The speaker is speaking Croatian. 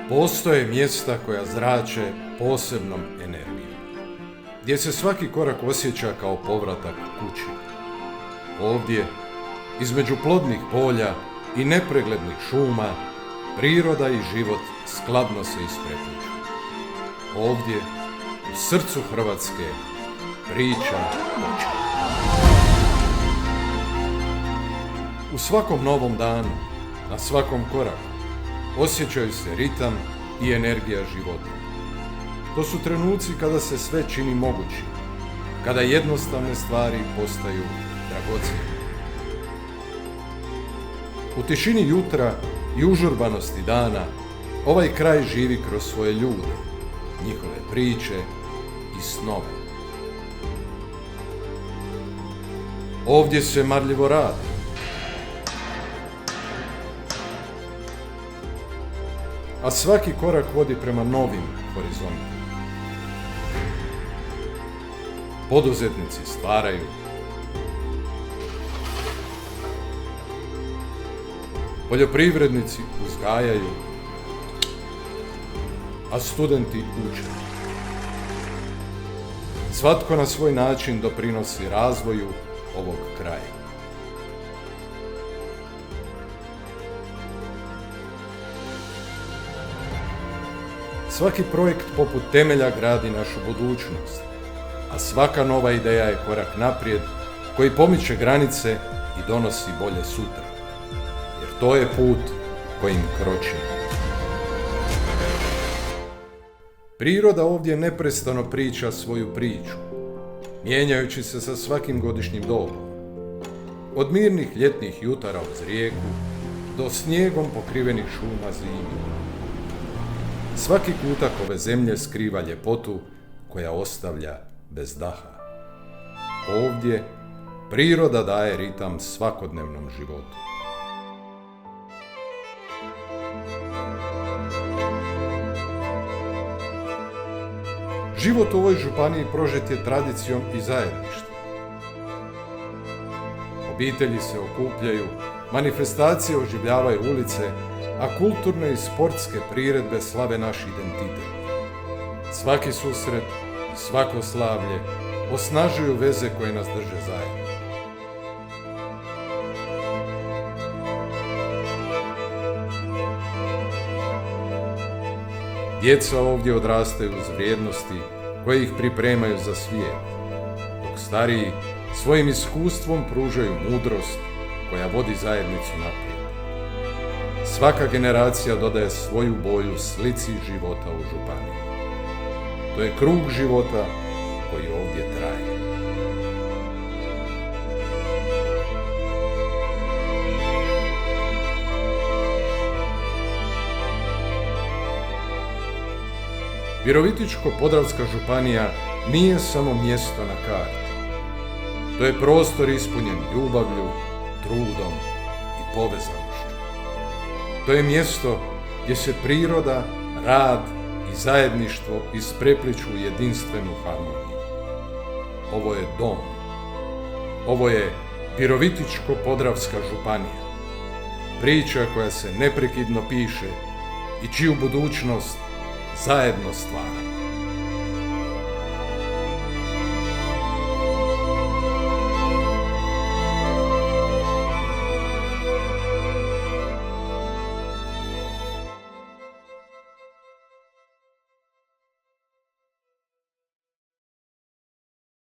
Postoje mjesta koja zrače posebnom energijom, gdje se svaki korak osjeća kao povratak kući. Ovdje, između plodnih polja i nepreglednih šuma, priroda i život skladno se isprepliću. Ovdje, u srcu Hrvatske, priča počinje. U svakom novom danu, na svakom koraku, osjećaju se ritam i energija života. To su trenuci kada se sve čini mogućim, kada jednostavne stvari postaju dragocjene. U tišini jutra i užurbanosti dana, ovaj kraj živi kroz svoje ljude, njihove priče i snove. Ovdje se marljivo radi, a svaki korak vodi prema novim horizontima. Poduzetnici stvaraju, poljoprivrednici uzgajaju, a studenti uče. Svatko na svoj način doprinosi razvoju ovog kraja. Svaki projekt poput temelja gradi našu budućnost, a svaka nova ideja je korak naprijed koji pomiče granice i donosi bolje sutra. Jer to je put kojim kročimo. Priroda ovdje neprestano priča svoju priču, mijenjajući se sa svakim godišnjim dobom. Od mirnih ljetnih jutara uz rijeku do snijegom pokrivenih šuma zimi. Svaki kutak ove zemlje skriva ljepotu koja ostavlja bez daha. Ovdje priroda daje ritam svakodnevnom životu. Život u ovoj županiji prožet je tradicijom i zajedništvom. Obitelji se okupljaju, manifestacije oživljavaju ulice, a kulturne i sportske priredbe slave naš identitet. Svaki susret i svako slavlje osnažuju veze koje nas drže zajedno. Djeca ovdje odrastaju uz vrijednosti koje ih pripremaju za svijet, dok stariji svojim iskustvom pružaju mudrost koja vodi zajednicu naprijed. Svaka generacija dodaje svoju boju slici života u županiji. To je krug života koji ovdje traje. Virovitičko-podravska županija nije samo mjesto na karti. To je prostor ispunjen ljubavlju, trudom i povezanošću. To je mjesto gdje se priroda, rad i zajedništvo isprepliću u jedinstvenu harmoniju. Ovo je dom. Ovo je Virovitičko-podravska županija. Priča koja se neprekidno piše i čiju budućnost zajedno stvaramo.